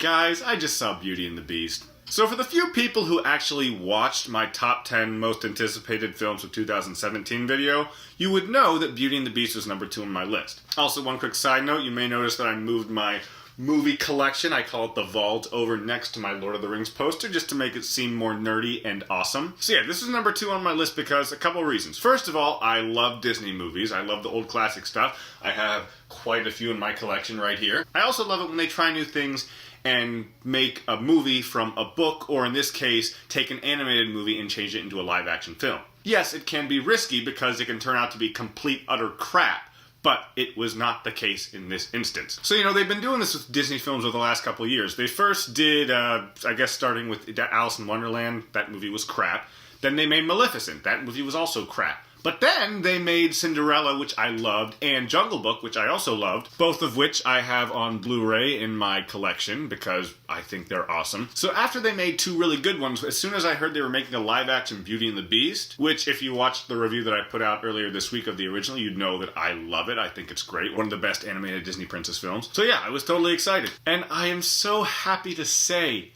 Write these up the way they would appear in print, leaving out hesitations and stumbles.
guys, I just saw Beauty and the Beast. So for the few people who actually watched my top 10 most anticipated films of 2017 video, you would know that Beauty and the Beast was number 2 on my list. Also, one quick side note, you may notice that I moved my movie collection, I call it the vault, over next to my Lord of the Rings poster just to make it seem more nerdy and awesome. So yeah, this is number 2 on my list because a couple of reasons. First of all, I love Disney movies. I love the old classic stuff. I have quite a few in my collection right here. I also love it when they try new things and make a movie from a book, or in this case, take an animated movie and change it into a live-action film. Yes, it can be risky because it can turn out to be complete, utter crap. But it was not the case in this instance. So, they've been doing this with Disney films over the last couple of years. They first did, I guess starting with Alice in Wonderland, that movie was crap. Then they made Maleficent, that movie was also crap. But then they made Cinderella, which I loved, and Jungle Book, which I also loved, both of which I have on Blu-ray in my collection because I think they're awesome. So after they made 2 really good ones, as soon as I heard they were making a live-action Beauty and the Beast, which if you watched the review that I put out earlier this week of the original, you'd know that I love it. I think it's great. One of the best animated Disney princess films. So yeah, I was totally excited. And I am so happy to say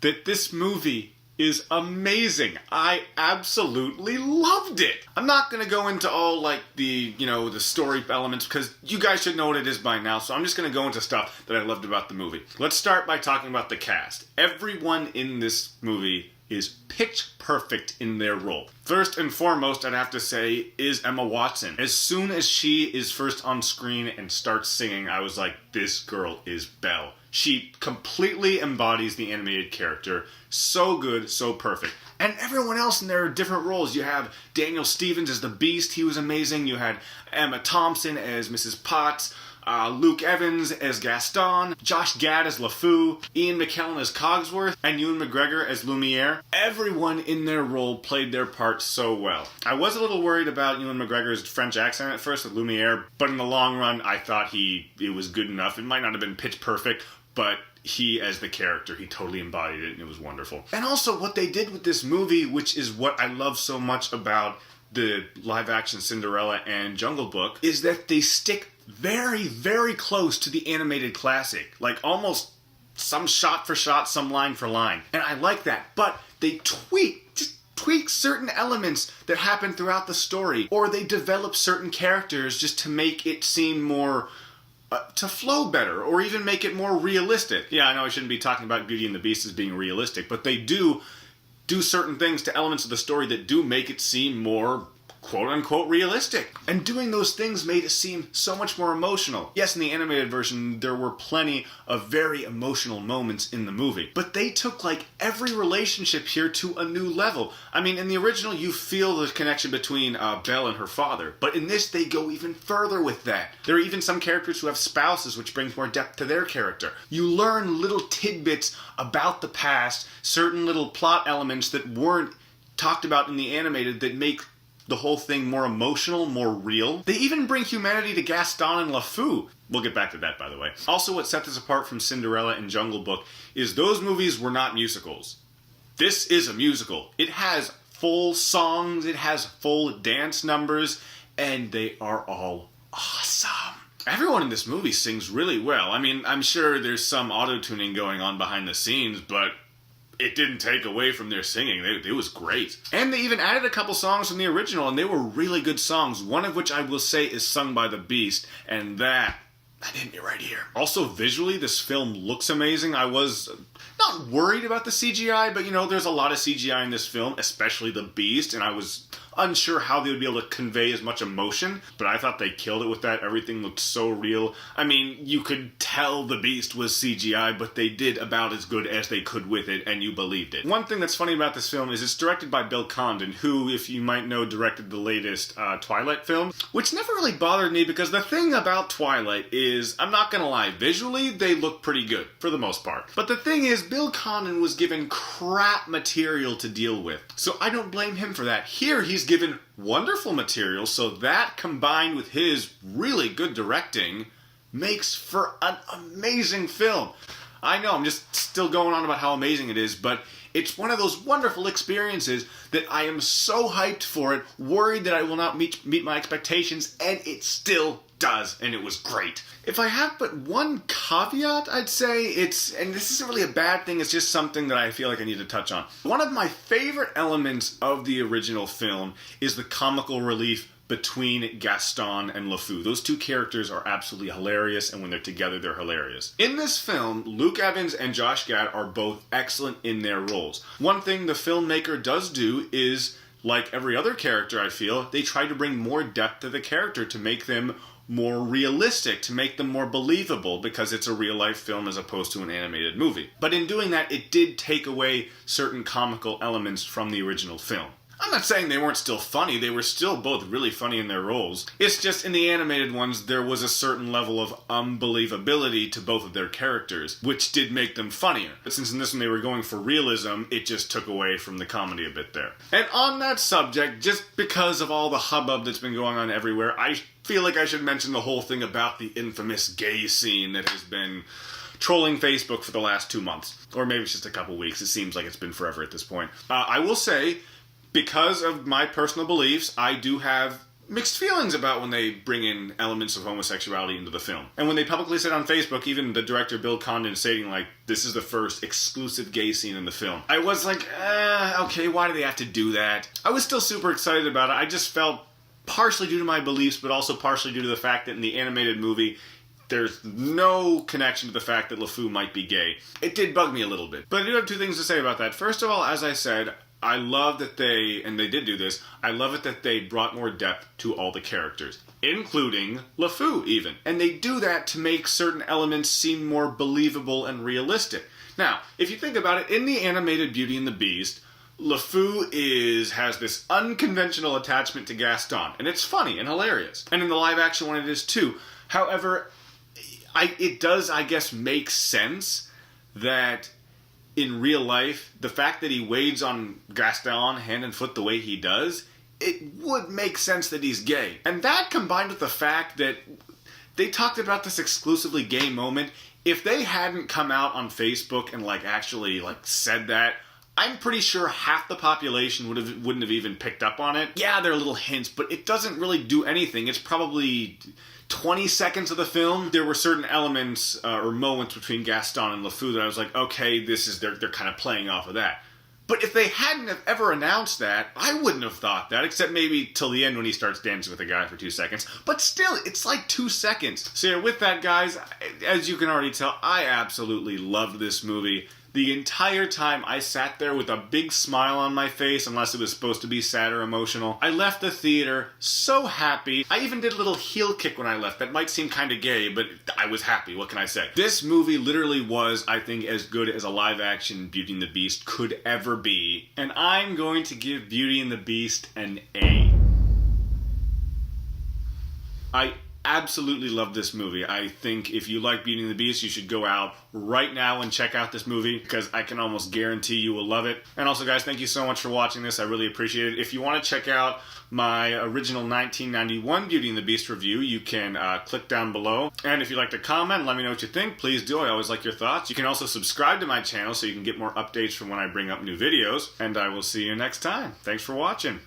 that this movie is amazing. I absolutely loved it. I'm not going to go into all the story elements because you guys should know what it is by now, so I'm just going to go into stuff that I loved about the movie. Let's start by talking about the cast. Everyone in this movie is pitch perfect in their role. First and foremost, I'd have to say, is Emma Watson. As soon as she is first on screen and starts singing, I was like, this girl is Belle. She completely embodies the animated character. So good, so perfect. And everyone else in their different roles. You have Daniel Stevens as the Beast. He was amazing. You had Emma Thompson as Mrs. Potts. Luke Evans as Gaston, Josh Gad as LeFou, Ian McKellen as Cogsworth, and Ewan McGregor as Lumiere. Everyone in their role played their part so well. I was a little worried about Ewan McGregor's French accent at first with Lumiere, but in the long run, I thought it was good enough. It might not have been pitch perfect, but he, as the character, he totally embodied it, and it was wonderful. And also, what they did with this movie, which is what I love so much about the live-action Cinderella and Jungle Book, is that they stick very, very close to the animated classic. Like, almost some shot for shot, some line for line. And I like that. But they tweak certain elements that happen throughout the story. Or they develop certain characters just to make it seem more to flow better, or even make it more realistic. Yeah, I know I shouldn't be talking about Beauty and the Beast as being realistic, but they do certain things to elements of the story that do make it seem more quote-unquote realistic. And doing those things made it seem so much more emotional. Yes, in the animated version, there were plenty of very emotional moments in the movie. But they took, every relationship here to a new level. I mean, in the original, you feel the connection between Belle and her father. But in this, they go even further with that. There are even some characters who have spouses, which brings more depth to their character. You learn little tidbits about the past, certain little plot elements that weren't talked about in the animated that make the whole thing more emotional, more real. They even bring humanity to Gaston and LeFou. We'll get back to that, by the way. Also, what set this apart from Cinderella and Jungle Book is those movies were not musicals. This is a musical. It has full songs, it has full dance numbers, and they are all awesome. Everyone in this movie sings really well. I mean, I'm sure there's some auto-tuning going on behind the scenes, but it didn't take away from their singing. It was great. And they even added a couple songs from the original, and they were really good songs, one of which I will say is sung by the Beast, and that hit me right here. Also, visually, this film looks amazing. I was not worried about the CGI, but there's a lot of CGI in this film, especially the Beast, and I was unsure how they would be able to convey as much emotion, but I thought they killed it with that. Everything looked so real. I mean, you could tell the Beast was CGI, but they did about as good as they could with it, and you believed it. One thing that's funny about this film is it's directed by Bill Condon, who, if you might know, directed the latest Twilight film, which never really bothered me because the thing about Twilight is, I'm not gonna lie, visually, they look pretty good, for the most part. But the thing is, Bill Condon was given crap material to deal with, so I don't blame him for that. Here, he's given wonderful material, so that combined with his really good directing makes for an amazing film. I know, I'm just still going on about how amazing it is, but it's one of those wonderful experiences that I am so hyped for it, worried that I will not meet my expectations, and it still does, and it was great. If I have but one caveat, I'd say and this isn't really a bad thing, it's just something that I feel like I need to touch on. One of my favorite elements of the original film is the comical relief between Gaston and LeFou. Those two characters are absolutely hilarious, and when they're together, they're hilarious. In this film, Luke Evans and Josh Gad are both excellent in their roles. One thing the filmmaker does do is, like every other character, I feel, they try to bring more depth to the character to make them more realistic, to make them more believable, because it's a real-life film as opposed to an animated movie. But in doing that, it did take away certain comical elements from the original film. I'm not saying they weren't still funny, they were still both really funny in their roles. It's just in the animated ones, there was a certain level of unbelievability to both of their characters, which did make them funnier. But since in this one they were going for realism, it just took away from the comedy a bit there. And on that subject, just because of all the hubbub that's been going on everywhere, I feel like I should mention the whole thing about the infamous gay scene that has been trolling Facebook for the last 2 months. Or maybe it's just a couple weeks, it seems like it's been forever at this point. I will say, because of my personal beliefs, I do have mixed feelings about when they bring in elements of homosexuality into the film. And when they publicly said on Facebook, even the director Bill Condon stating like, this is the first exclusive gay scene in the film, I was like, okay, why do they have to do that? I was still super excited about it. I just felt, partially due to my beliefs, but also partially due to the fact that in the animated movie, there's no connection to the fact that LeFou might be gay. It did bug me a little bit. But I do have two things to say about that. First of all, as I said, I love that and they did do this, I love it that they brought more depth to all the characters, including LeFou even. And they do that to make certain elements seem more believable and realistic. Now, if you think about it, in the animated Beauty and the Beast, LeFou has this unconventional attachment to Gaston, and it's funny and hilarious. And in the live action one it is too. However, it does, I guess, make sense that in real life, the fact that he wades on Gaston hand and foot the way he does, it would make sense that he's gay. And that combined with the fact that they talked about this exclusively gay moment, if they hadn't come out on Facebook and actually said that, I'm pretty sure half the population wouldn't have even picked up on it. Yeah, there are little hints, but it doesn't really do anything. It's probably 20 seconds of the film. There were certain elements or moments between Gaston and LeFou that I was like, okay, they're kind of playing off of that. But if they hadn't have ever announced that, I wouldn't have thought that, except maybe till the end when he starts dancing with a guy for 2 seconds. But still, it's like 2 seconds. So yeah, with that, guys, as you can already tell, I absolutely loved this movie. The entire time I sat there with a big smile on my face, unless it was supposed to be sad or emotional. I left the theater so happy. I even did a little heel kick when I left. That might seem kind of gay, but I was happy. What can I say? This movie literally was, I think, as good as a live-action Beauty and the Beast could ever be. And I'm going to give Beauty and the Beast an A. I absolutely love this movie. I think if you like Beauty and the Beast, you should go out right now and check out this movie, because I can almost guarantee you will love it. And also, guys, thank you so much for watching this. I really appreciate it. If you want to check out my original 1991 Beauty and the Beast review, you can click down below. And if you'd like to comment, let me know what you think. Please do. I always like your thoughts. You can also subscribe to my channel so you can get more updates from when I bring up new videos. And I will see you next time. Thanks for watching.